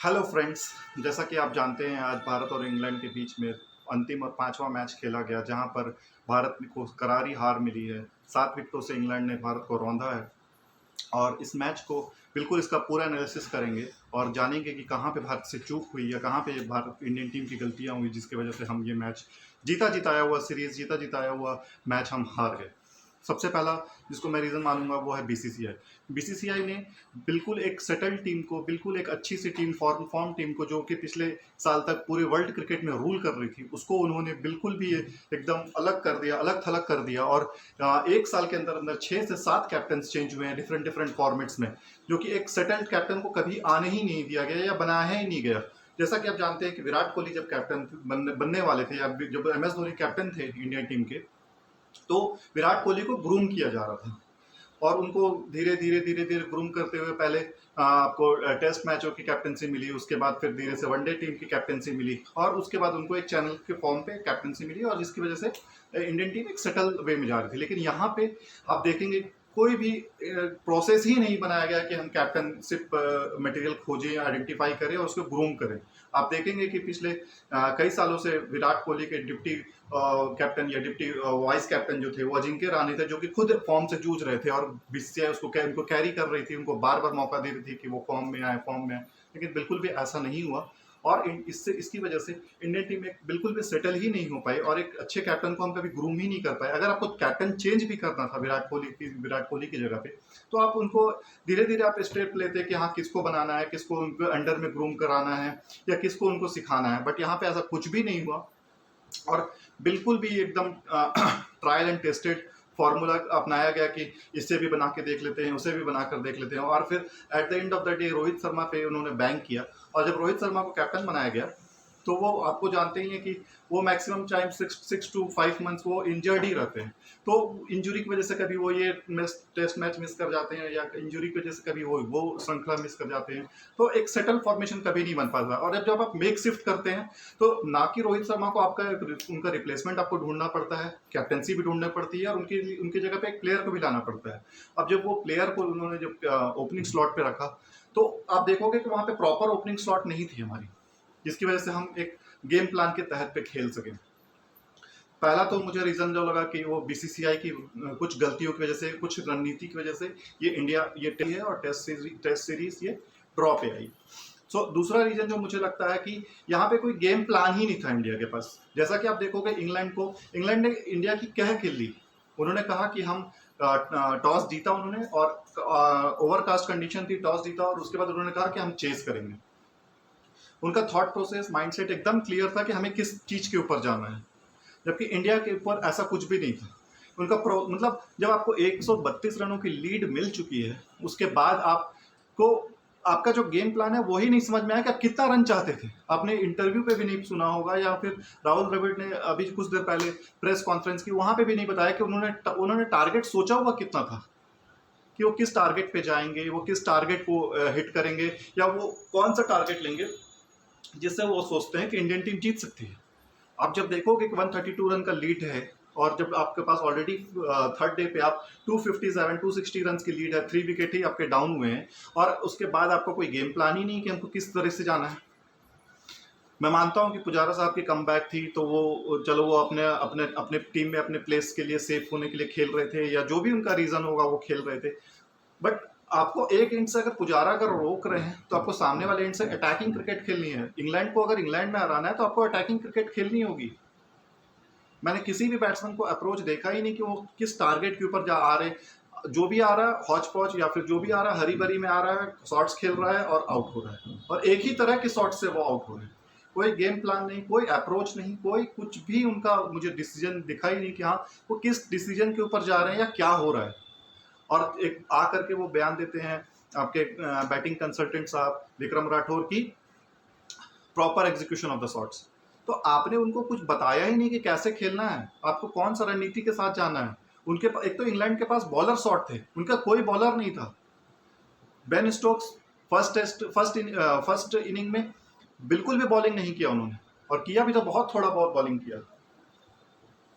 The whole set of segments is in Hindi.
Hello friends. जैसा कि आप जानते हैं, आज भारत और इंग्लैंड के बीच में अंतिम और पांचवा मैच खेला गया, जहां पर भारत को करारी हार मिली है। 7 विकेटों से इंग्लैंड ने भारत को रौंदा है। और इस मैच को बिल्कुल इसका पूरा एनालिसिस करेंगे और जानेंगे कि कहां पे भारत से चूक हुई या कहां पे भारत इंडियन टीम की गलतियां हुई, जिसकी वजह से हम ये मैच जीता जिताया हुआ मैच हम हार गए। सबसे पहला जिसको मैं रीज़न मानूंगा वो है बीसीसीआई। बीसीसीआई ने बिल्कुल एक सेटल टीम को, बिल्कुल एक अच्छी सी टीम, फॉर्म टीम को, जो कि पिछले साल तक पूरे वर्ल्ड क्रिकेट में रूल कर रही थी, उसको उन्होंने बिल्कुल भी एकदम अलग कर दिया, अलग थलग कर दिया। और एक साल के अंदर अंदर 6 से 7 कैप्टन चेंज हुए हैं डिफरेंट डिफरेंट फॉर्मेट्स में, जो कि एक सेटल्ड कैप्टन को कभी आने ही नहीं दिया गया या बनाया ही नहीं गया। जैसा कि आप जानते हैं कि विराट कोहली जब कैप्टन बनने वाले थे, या जब एम एस धोनी कैप्टन थे इंडियन टीम के, तो विराट कोहली को ग्रूम किया जा रहा था। और उनको धीरे धीरे ग्रूम करते हुए पहले आपको टेस्ट मैचों की कैप्टनसी मिली, उसके बाद फिर धीरे से वनडे टीम की कैप्टनसी मिली, और उसके बाद उनको एक चैनल के फॉर्म पे कैप्टनसी मिली, और जिसकी वजह से इंडियन टीम एक सेटल वे में जा रही थी। लेकिन यहाँ पे आप देखेंगे कोई भी प्रोसेस ही नहीं बनाया गया कि हम कैप्टनशिप मटेरियल खोजें, आइडेंटिफाई करें और उसको ग्रूम करें। आप देखेंगे कि पिछले कई सालों से विराट कोहली के डिप्टी कैप्टन या डिप्टी वाइस कैप्टन जो थे वो अजिंक्य रहाणे थे, जो कि खुद फॉर्म से जूझ रहे थे, और बीसीसीआई उनको कैरी कर रही थी, उनको बार बार मौका दे रही थी कि वो फॉर्म में आए। लेकिन बिल्कुल भी ऐसा नहीं हुआ, और इसकी वजह से इंडियन टीम एक बिल्कुल भी सेटल ही नहीं हो पाई, और एक अच्छे कैप्टन को हम कभी ग्रूम ही नहीं कर पाए। अगर आपको कैप्टन चेंज भी करना था विराट कोहली की जगह पे, तो आप उनको धीरे धीरे आप स्टेप लेते कि हाँ, किसको बनाना है, किसको उनको अंडर में ग्रूम कराना है, या किसको उनको सिखाना है। बट यहाँ पे ऐसा कुछ भी नहीं हुआ, और बिल्कुल भी एकदम ट्रायल एंड टेस्टेड फॉर्मूला अपनाया गया कि इससे भी बना के देख लेते हैं, उसे भी बनाकर देख लेते हैं। और फिर at the end of the day Rohit Sharma पे उन्होंने बैंक किया, और जब रोहित शर्मा को कैप्टन बनाया गया, तो वो आपको जानते ही हैं कि वो मैक्सिमम टाइम 6 to 5 मंथ्स वो इंजर्ड ही रहते हैं। तो इंजरी की वजह से कभी वो ये टेस्ट मैच मिस कर जाते हैं, या इंजरी की वजह से कभी वो श्रृंखला मिस कर जाते हैं। तो एक सेटल फॉर्मेशन कभी नहीं बन पाता। और जब आप मेक शिफ्ट करते हैं, तो ना कि रोहित शर्मा को उनका रिप्लेसमेंट आपको ढूंढना पड़ता है, कैप्टनसी भी ढूंढनी पड़ती है, और उनकी जगह पे एक प्लेयर को भी लाना पड़ता है। अब जब वो प्लेयर को उन्होंने जब ओपनिंग स्लॉट पे रखा, तो आप देखोगे कि वहां पे प्रॉपर ओपनिंग स्लॉट नहीं थी हमारी, जिसकी वजह से हम एक गेम प्लान के तहत पे खेल सके। पहला तो मुझे रीजन जो लगा कि वो बीसीसीआई की कुछ गलतियों की वजह से, कुछ रणनीति की वजह से ये है, और टेस्ट सीरीज ये ड्रॉ पे आई। दूसरा रीजन जो मुझे लगता है कि यहाँ पे कोई गेम प्लान ही नहीं था इंडिया के पास। जैसा कि आप देखोगे इंग्लैंड ने इंडिया की कह खेल ली। उन्होंने कहा कि हम टॉस जीता उन्होंने, और ओवरकास्ट कंडीशन थी, टॉस जीता, और उसके बाद उन्होंने कहा कि हम चेस करेंगे। उनका थॉट प्रोसेस, माइंडसेट एकदम क्लियर था कि हमें किस चीज के ऊपर जाना है। जबकि इंडिया के ऊपर ऐसा कुछ भी नहीं था। मतलब जब आपको 132 रनों की लीड मिल चुकी है, उसके बाद आपको आपका जो गेम प्लान है वही नहीं समझ में आया कि आप कितना रन चाहते थे। आपने इंटरव्यू पे भी नहीं सुना होगा, या फिर राहुल द्रविड़ ने अभी कुछ देर पहले प्रेस कॉन्फ्रेंस की, वहां पे भी नहीं बताया कि उन्होंने टारगेट सोचा हुआ कितना था, कि वो किस टारगेट पे जाएंगे, वो किस टारगेट को हिट करेंगे, या वो कौन सा टारगेट लेंगे जिससे वो सोचते हैं कि इंडियन टीम जीत सकती है। आप जब देखोगे कि 132 रन का लीड है, और जब आपके पास ऑलरेडी थर्ड डे पे आप 257 260 रन की लीड है, 3 विकेट ही आपके डाउन हुए हैं, और उसके बाद आपको कोई गेम प्लान ही नहीं कि हमको किस तरह से जाना है। मैं मानता हूं कि पुजारा साहब की कमबैक थी, तो वो चलो वो अपने अपने अपने टीम में अपने प्लेस के लिए सेफ होने के लिए खेल रहे थे, या जो भी उनका रीजन होगा वो खेल रहे थे। बट आपको एक एंड से अगर पुजारा अगर रोक रहे हैं, तो आपको सामने वाले एंड से अटैकिंग क्रिकेट खेलनी है। इंग्लैंड को अगर इंग्लैंड में हराना है, तो आपको अटैकिंग क्रिकेट खेलनी होगी। मैंने किसी भी बैट्समैन को अप्रोच देखा ही नहीं कि वो किस टारगेट के ऊपर जा आ रहे। जो भी आ रहा है हौच पौच, या फिर जो भी आ रहा है हरी भरी में आ रहा है, शॉट्स खेल रहा है और आउट हो रहा है, और एक ही तरह के शॉट से वो आउट हो रहे हैं। कोई गेम प्लान नहीं, कोई अप्रोच नहीं, कोई कुछ भी उनका मुझे डिसीजन दिखा ही नहीं कि हाँ, वो किस डिसीजन के ऊपर जा रहे हैं या क्या हो रहा है। और एक आ करके वो बयान देते हैं आपके बैटिंग कंसल्टेंट साहब विक्रम राठौर की, proper execution of the shots. तो आपने उनको कुछ बताया ही नहीं कि कैसे खेलना है, आपको कौन सा रणनीति के साथ जाना है। एक तो इंग्लैंड के पास बॉलर शॉट थे, उनका कोई बॉलर नहीं था। बेन स्टोक्स फर्स्ट इनिंग में बिल्कुल भी बॉलिंग नहीं किया उन्होंने, और किया भी तो बहुत थोड़ा बहुत बॉलिंग किया।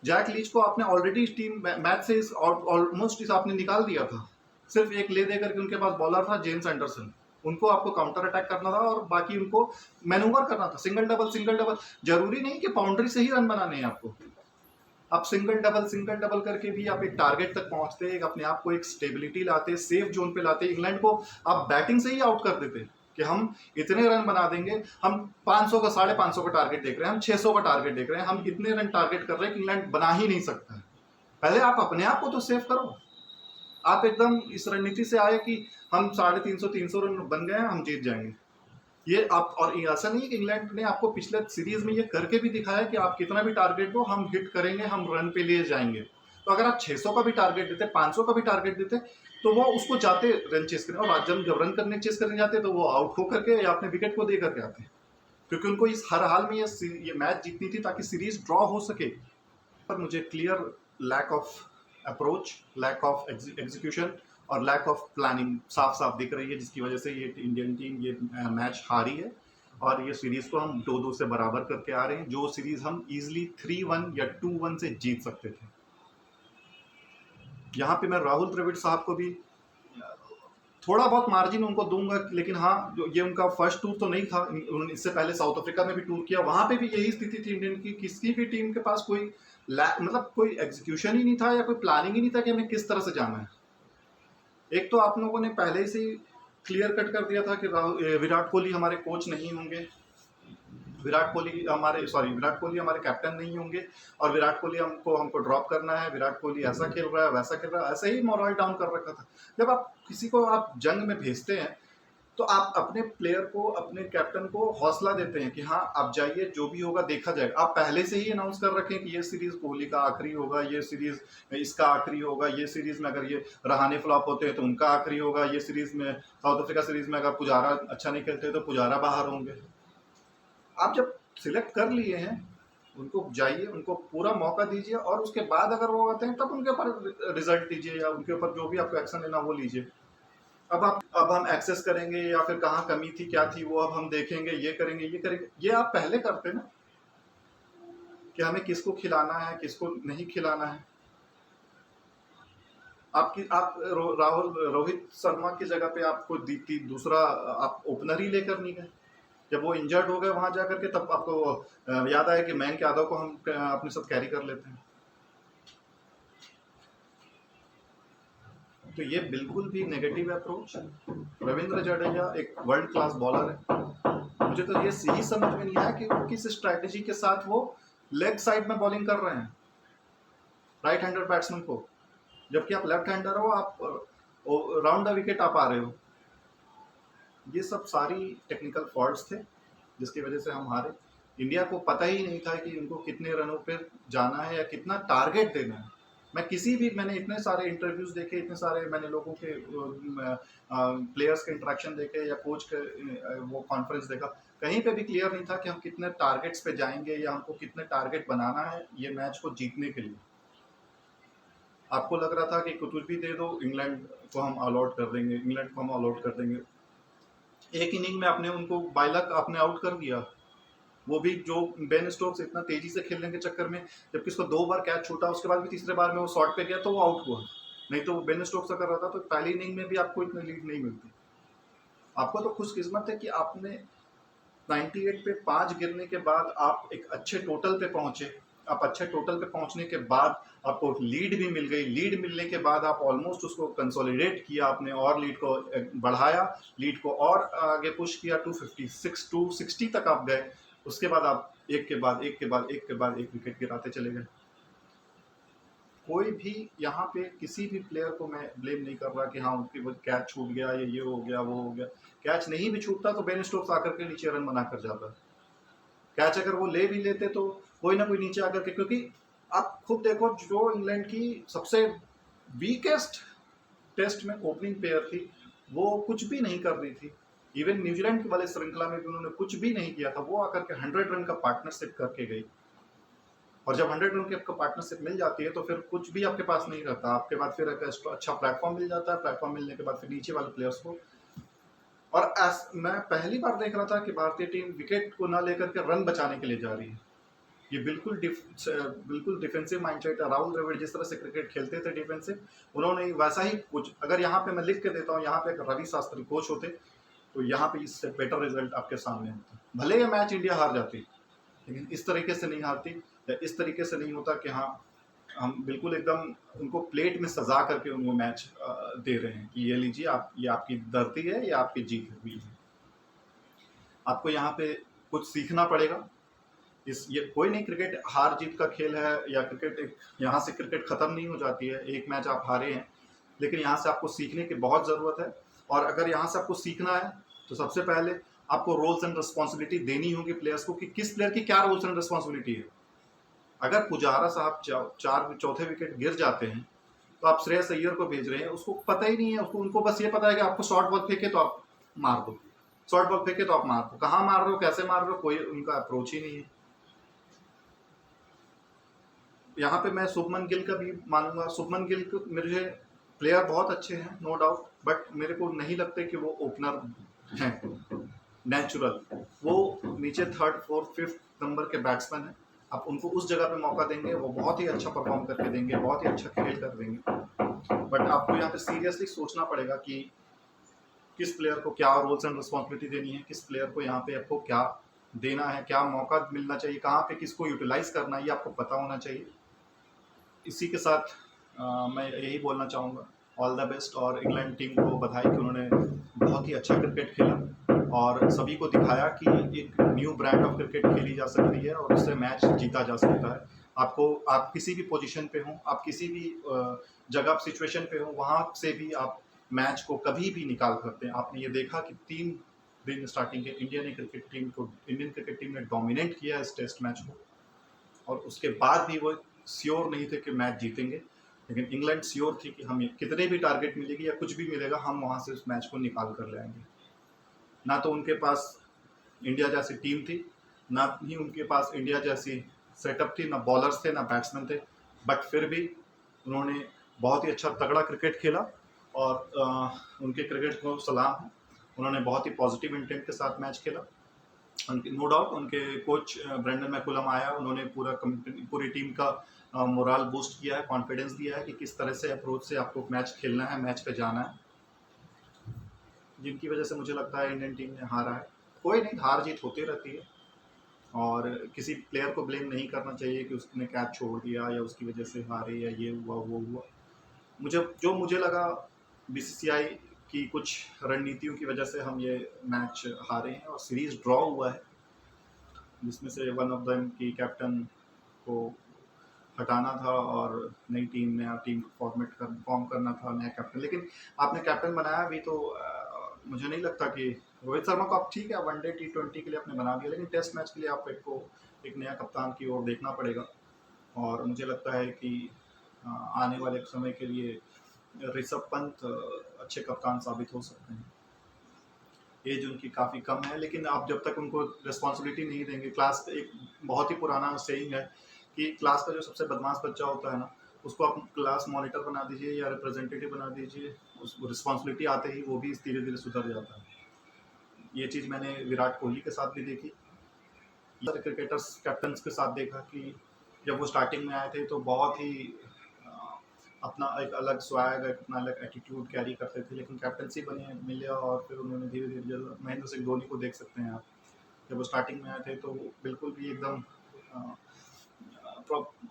जैक लीच को आपने ऑलरेडी टीम मैच से ऑलमोस्ट आपने निकाल दिया था, सिर्फ एक ले देकर के उनके पास बॉलर था जेम्स एंडरसन। उनको आपको काउंटर अटैक करना था और बाकी उनको मैनूवर करना था, सिंगल डबल। जरूरी नहीं कि बाउंड्री से ही रन बनाने हैं आपको, आप सिंगल डबल करके भी आप एक टारगेट तक पहुंचते, एक अपने आप को एक स्टेबिलिटी लाते, सेफ जोन पे लाते। इंग्लैंड को आप बैटिंग से ही आउट कर देते कि हम इतने रन बना देंगे, हम 500 का 550 का टारगेट देख रहे हैं, हम 600 का टारगेट देख रहे हैं, हम इतने रन टारगेट कर रहे हैं कि इंग्लैंड बना ही नहीं सकता है। पहले आप अपने आप को तो सेव करो। आप एकदम इस रणनीति से आए कि हम 350 300 रन बन गए हैं, हम जीत जाएंगे। ये आप, और ये ऐसा नहीं है कि इंग्लैंड ने आपको पिछले सीरीज में ये करके भी दिखाया कि आप कितना भी टारगेट दो हम हिट करेंगे, हम रन पे लिए जाएंगे। तो अगर आप 600 का भी टारगेट देते, 500 का भी टारगेट देते, तो वो उसको जाते रन चेस करने, और जब रन करने चेस करने जाते तो वो आउट हो करके या अपने विकेट को दे करके आते, क्योंकि उनको इस हर हाल में ये मैच जीतनी थी ताकि सीरीज ड्रॉ हो सके। पर मुझे clear lack of approach, lack of execution और लैक ऑफ प्लानिंग साफ साफ दिख रही है, जिसकी वजह से ये इंडियन टीम ये मैच हारी है और ये सीरीज को हम 2-2 से बराबर करके आ रहे हैं, जो सीरीज हम इजीली 3-1 या 2-1 से जीत सकते थे। यहाँ पे मैं राहुल द्रविड़ साहब को भी थोड़ा बहुत मार्जिन उनको दूंगा, लेकिन हाँ, जो ये उनका फर्स्ट टूर तो नहीं था, उन्होंने इससे पहले साउथ अफ्रीका में भी टूर किया, वहां पे भी यही स्थिति थी इंडियन की, किसी भी टीम के पास कोई मतलब कोई एग्जीक्यूशन ही नहीं था या कोई प्लानिंग ही नहीं था कि हमें किस तरह से जाना है। एक तो आप लोगों ने पहले से ही क्लियर कट कर दिया था कि विराट कोहली हमारे कोच नहीं होंगे, विराट कोहली हमारे कैप्टन नहीं होंगे, और विराट कोहली हमको ड्रॉप करना है, विराट कोहली ऐसा खेल रहा है वैसा खेल रहा है, ऐसे ही मोरल डाउन कर रखा था। जब आप किसी को आप जंग में भेजते हैं तो आप अपने प्लेयर को, अपने कैप्टन को हौसला देते हैं कि हाँ आप जाइए, जो भी होगा देखा जाएगा। आप पहले से ही अनाउंस कर रखें कि ये सीरीज कोहली का आखिरी होगा, ये सीरीज इसका आखिरी होगा, ये सीरीज में अगर ये रहाने फ्लॉप होते हैं तो उनका आखिरी होगा, ये सीरीज में साउथ अफ्रीका सीरीज में अगर पुजारा अच्छा नहीं खेलते तो पुजारा बाहर होंगे। आप जब सिलेक्ट कर लिए हैं, उनको जाइए, उनको पूरा मौका दीजिए, और उसके बाद अगर वो आते हैं तब उनके ऊपर रिजल्ट दीजिए या उनके ऊपर जो भी आपको एक्शन लेना वो लीजिए। अब हम एक्सेस करेंगे या फिर कहाँ कमी थी क्या थी वो अब हम देखेंगे, ये करेंगे, ये आप पहले करते ना कि हमें किसको खिलाना है किसको नहीं खिलाना है। आप रोहित शर्मा की जगह पे आपको दूसरा आप ओपनर ही लेकर नहीं गए। जब वो इंजर्ड हो गए वहां जाकर के, तब आपको याद आया कि मयंक यादव को हम अपने साथ कैरी कर लेते हैं। तो ये बिल्कुल भी नेगेटिव अप्रोच। रविंद्र जडेजा एक वर्ल्ड क्लास बॉलर है, मुझे तो ये यही समझ में नहीं आया कि वो किस स्ट्रैटेजी के साथ वो लेग साइड में बॉलिंग कर रहे हैं राइट हैंडर बैट्समैन को, जबकि आप लेफ्ट हैंडर हो, आप राउंड द विकेट आप आ रहे हो। ये सब सारी टेक्निकल फॉल्ट्स थे जिसकी वजह से हम हारे। इंडिया को पता ही नहीं था कि उनको कितने रनों पे जाना है या कितना टारगेट देना है। मैंने इतने सारे इंटरव्यूज देखे, इतने सारे मैंने लोगों के प्लेयर्स के इंटरेक्शन देखे या कोच के वो कॉन्फ्रेंस देखा, कहीं पे भी क्लियर नहीं था कि हम कितने टारगेट्स पे जाएंगे या हमको कितने टारगेट बनाना है ये मैच को जीतने के लिए। आपको लग रहा था कि कुछ भी दे दो, इंग्लैंड को हम ऑल आउट कर देंगे। एक इनिंग में आपने उनको बाइलक आपने आउट कर दिया, वो भी जो बेन स्टोक्स इतना तेजी से खेलने के चक्कर में, जबकि उसको 2 बार कैच छूटा, उसके बाद भी तीसरे बार में वो शॉट पे गया तो वो आउट हुआ। नहीं तो बेन स्टोक्स अगर रहता तो पहली इनिंग में भी आपको इतनी लीड नहीं मिलती। आपको तो खुशकिस्मत है कि आपने 98 पे 5 गिरने के बाद आप एक अच्छे टोटल पे पहुंचे। आप अच्छे टोटल पे पहुंचने के बाद आपको लीड भी मिल गई। लीड मिलने के बाद आप ऑलमोस्ट उसको कंसोलिडेट किया आपने और लीड को बढ़ाया, लीड को और आगे पुश किया, 256 260 तक आप गए। उसके बाद आप एक के बाद एक विकेट गिराते चले गए। कोई भी यहाँ पे किसी भी प्लेयर को मैं ब्लेम नहीं कर रहा कि हाँ उनकी वो कैच छूट गया या ये हो गया वो हो गया। कैच नहीं भी छूटता तो बेन स्टोक्स आकर के नीचे रन बना कर जाता। कैच अगर वो ले भी लेते तो कोई ना कोई नीचे आकर के, क्योंकि आप खुद देखो जो इंग्लैंड की सबसे वीकेस्ट टेस्ट में ओपनिंग पेयर थी वो कुछ भी नहीं कर रही थी। इवन न्यूजीलैंड वाले श्रृंखला में भी उन्होंने कुछ भी नहीं किया था। वो आकर के 100 रन का पार्टनरशिप करके गई, और जब 100 रन की आपको पार्टनरशिप मिल जाती है तो फिर कुछ भी आपके पास नहीं रहता। आपके बाद फिर एक अच्छा प्लेटफॉर्म मिल जाता है। प्लेटफॉर्म मिलने के बाद फिर नीचे वाले प्लेयर्स को, और मैं पहली बार देख रहा था कि भारतीय टीम विकेट को ना लेकर के रन बचाने के लिए जा रही है। ये बिल्कुल डिफेंसिव माइंडसेट है। राहुल द्रविड़ जिस तरह से क्रिकेट खेलते थे डिफेंसिव, उन्होंने वैसा ही कुछ, अगर यहाँ पे मैं लिख के देता हूँ, यहाँ पे रवि शास्त्री कोच होते तो यहाँ पे इससे बेटर रिजल्ट आपके सामने होता है। भले ये मैच इंडिया हार जाती, लेकिन इस तरीके से नहीं हारती, या इस तरीके से नहीं होता कि हाँ हम बिल्कुल एकदम उनको प्लेट में सजा करके उनको मैच दे रहे हैं कि ये लीजिए आप, ये आपकी धरती है, ये आपकी जीत हुई है। आपको यहाँ पे कुछ सीखना पड़ेगा। ये कोई नहीं, क्रिकेट हार जीत का खेल है, या क्रिकेट एक यहाँ से क्रिकेट खत्म नहीं हो जाती है। एक मैच आप हारे हैं, लेकिन यहाँ से आपको सीखने की बहुत ज़रूरत है। और अगर यहाँ से आपको सीखना है तो सबसे पहले आपको रोल्स एंड रिस्पॉन्सिबिलिटी देनी होगी प्लेयर्स को कि किस प्लेयर की क्या रोल्स एंड रिस्पॉन्सिबिलिटी है। अगर पुजारा साहब चौथे विकेट गिर जाते हैं तो आप श्रेयस अय्यर को भेज रहे हैं, उसको पता ही नहीं है, उनको बस ये पता है कि आपको शॉर्ट बॉल फेंके तो आप मार दो, शॉर्ट बॉल फेंके तो आप मार दो। कहाँ मार रहे हो, कैसे मार रहे हो, कोई उनका अप्रोच ही नहीं है। यहाँ पे मैं शुभमन गिल का भी मानूंगा। शुभमन गिल को मुझे प्लेयर बहुत अच्छे हैं, नो डाउट, बट मेरे को नहीं लगते कि वो ओपनर हैं नेचुरल। वो नीचे 3rd 4th 5th नंबर के बैट्समैन हैं। आप उनको उस जगह पे मौका देंगे, वो बहुत ही अच्छा परफॉर्म करके देंगे, बहुत ही अच्छा खेल कर देंगे। बट आपको यहाँ पे सीरियसली सोचना पड़ेगा कि किस प्लेयर को क्या रोल्स एंड रिस्पॉन्सिबिलिटी देनी है, किस प्लेयर को यहाँ पे आपको क्या देना है, क्या मौका मिलना चाहिए, कहाँ पे किसको यूटिलाइज करना है, ये आपको पता होना चाहिए। इसी के साथ मैं यही बोलना चाहूँगा, ऑल द बेस्ट, और इंग्लैंड टीम को बधाई कि उन्होंने बहुत ही अच्छा क्रिकेट खेला और सभी को दिखाया कि एक न्यू ब्रांड ऑफ क्रिकेट खेली जा सकती है और उससे मैच जीता जा सकता है। आप किसी भी पोजीशन पे हों, आप किसी भी जगह सिचुएशन पे हों, वहाँ से भी आप मैच को कभी भी निकाल सकते हैं। आपने ये देखा कि 3 दिन स्टार्टिंग के इंडियन क्रिकेट टीम ने डोमिनेट किया इस टेस्ट मैच को, और उसके बाद भी वो श्योर नहीं थे कि मैच जीतेंगे, लेकिन इंग्लैंड श्योर थी कि हमें कितने भी टारगेट मिलेगी या कुछ भी मिलेगा, हम वहाँ से उस मैच को निकाल कर ले आएंगे। ना तो उनके पास इंडिया जैसी टीम थी, ना ही उनके पास इंडिया जैसी सेटअप थी, ना बॉलर्स थे, ना बैट्समैन थे, बट फिर भी उन्होंने बहुत ही अच्छा तगड़ा क्रिकेट खेला और उनके क्रिकेट को सलाम है। उन्होंने बहुत ही पॉजिटिव इंटेंट के साथ मैच खेला। नो डाउट उनके कोच ब्रेंडन मैकुलम आया, उन्होंने पूरी टीम का मोरल बूस्ट किया है, कॉन्फिडेंस दिया है कि किस तरह से अप्रोच से आपको मैच खेलना है, मैच पे जाना है, जिनकी वजह से मुझे लगता है इंडियन टीम ने हारा है। कोई नहीं, हार जीत होती रहती है और किसी प्लेयर को ब्लेम नहीं करना चाहिए कि उसने कैच छोड़ दिया या उसकी वजह से हारे या ये हुआ वो हुआ। मुझे लगा बीसीसीआई की कुछ रणनीतियों की वजह से हम ये मैच हारे हैं और सीरीज ड्रॉ हुआ है, जिसमें से वन ऑफ देम की कैप्टन को हटाना था और नई नया टीम फॉर्म करना था, नया कैप्टन। लेकिन आपने कैप्टन बनाया भी तो मुझे नहीं लगता कि रोहित शर्मा को आप ठीक है वनडे T20 के लिए आपने बना दिया, लेकिन टेस्ट मैच के लिए आपको एक नया कप्तान की ओर देखना पड़ेगा। और मुझे लगता है कि आने वाले समय के लिए ऋषभ पंत अच्छे कप्तान साबित हो सकते हैं। एज उनकी काफ़ी कम है, लेकिन आप जब तक उनको रिस्पॉन्सिबिलिटी नहीं देंगे, क्लास एक बहुत ही पुराना सेइंग है कि क्लास का जो सबसे बदमाश बच्चा होता है ना, उसको आप क्लास मॉनिटर बना दीजिए या रिप्रेजेंटेटिव बना दीजिए, उस रिस्पॉन्सिबिलिटी आते ही वो भी धीरे धीरे सुधर जाता है। ये चीज़ मैंने विराट कोहली के साथ भी देखी, क्रिकेटर्स कैप्टन्स के साथ देखा कि जब वो स्टार्टिंग में आए थे तो बहुत ही अपना एक अलग स्वैग, अपना अलग एटीट्यूड कैरी करते थे, लेकिन कैप्टनसी बने मिले और फिर उन्होंने धीरे धीरे, महेंद्र सिंह धोनी को देख सकते हैं आप, जब वो स्टार्टिंग में आए थे तो वो बिल्कुल भी एकदम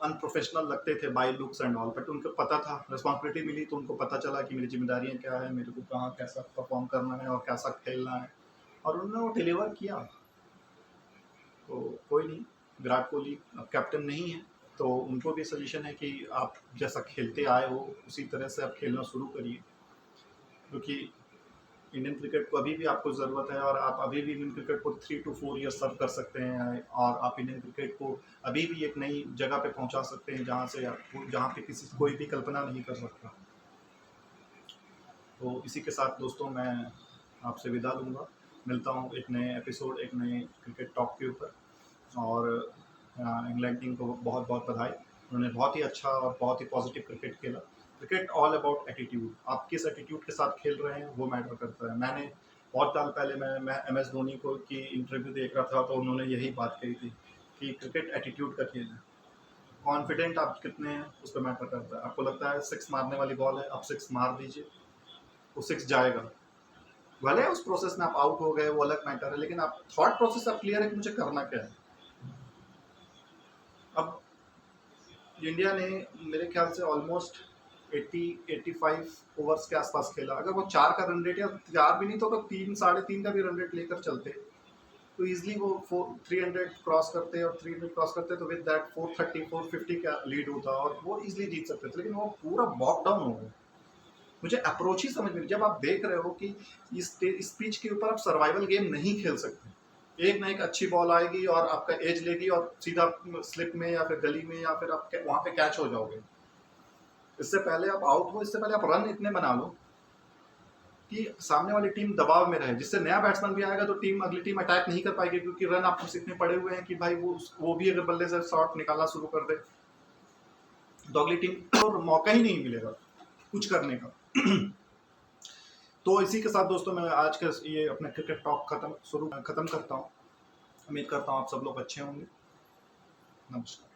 अनप्रोफेशनल लगते थे by looks and all, but उनको पता था, रिस्पॉन्सिबिलिटी मिली तो उनको पता चला कि मेरी जिम्मेदारियाँ क्या है, मेरे को कहाँ कैसा परफॉर्म करना है और कैसा खेलना है, और उन्होंने वो डिलीवर किया। तो कोई नहीं, विराट कोहली अब कैप्टन नहीं है तो उनको भी सजेशन है कि आप जैसा खेलते आए हो उसी तरह से आप खेलना शुरू करिए, क्योंकि इंडियन क्रिकेट को अभी भी आपको ज़रूरत है और आप अभी भी इंडियन क्रिकेट को 3 to 4 ईयर्स सर्व कर सकते हैं और आप इंडियन क्रिकेट को अभी भी एक नई जगह पे पहुंचा सकते हैं जहां पे कोई भी कल्पना नहीं कर सकता। तो इसी के साथ दोस्तों मैं आपसे विदा लूँगा, मिलता हूँ एक नए एपिसोड, एक नए क्रिकेट टॉक के ऊपर। और इंग्लैंड टीम को बहुत बहुत बधाई, उन्होंने बहुत ही अच्छा और बहुत ही पॉजिटिव क्रिकेट खेला। क्रिकेट ऑल अबाउट एटीट्यूड, आप किस एटीट्यूड के साथ खेल रहे हैं वो मैटर करता है। मैंने बहुत साल पहले मैं MS धोनी को की इंटरव्यू देख रहा था तो उन्होंने यही बात कही थी कि क्रिकेट एटीट्यूड का खेल है, कॉन्फिडेंट आप कितने हैं उस पर मैटर करता है। आपको लगता है 6 मारने वाली बॉल है, आप 6 मार दीजिए, वो 6 जाएगा, भले उस प्रोसेस में आप आउट हो गए वो अलग मैटर है, लेकिन आप थॉट प्रोसेस आप क्लियर है कि मुझे करना क्या है। अब इंडिया ने मेरे ख्याल से ऑलमोस्ट 80-85 ओवर्स के आसपास खेला। अगर वो 4 का रन रेट या 4 भी नहीं तो 3 साढ़े 3 का भी रन रेट लेकर चलते तो इजीली वो 300 क्रॉस करते और 300 क्रॉस करते तो विद दैट 430 450 का लीड होता और वो इजीली जीत सकते थे, लेकिन वो पूरा बॉक डाउन हो गया। मुझे अप्रोच ही समझ में, जब आप देख रहे हो कि इस पिच के ऊपर आप सर्वाइवल गेम नहीं खेल सकते, एक ना एक अच्छी बॉल आएगी और आपका एज लेगी और सीधा स्लिप में या फिर गली में या फिर आप वहां पे कैच हो जाओगे। इससे पहले आप आउट हो, इससे पहले आप रन इतने बना लो कि सामने वाली टीम दबाव में रहे, जिससे नया बैट्समैन भी आएगा तो अगली टीम अटैक नहीं कर पाएगी, क्योंकि रन आपको इतने पड़े हुए हैं कि भाई वो भी अगर बल्ले से शॉट निकालना शुरू कर दे तो अगली टीम को मौका ही नहीं मिलेगा कुछ करने का। तो इसी के साथ दोस्तों मैं आज का ये अपना क्रिकेट टॉक खत्म करता हूँ। उम्मीद करता हूँ आप सब लोग अच्छे होंगे। नमस्कार।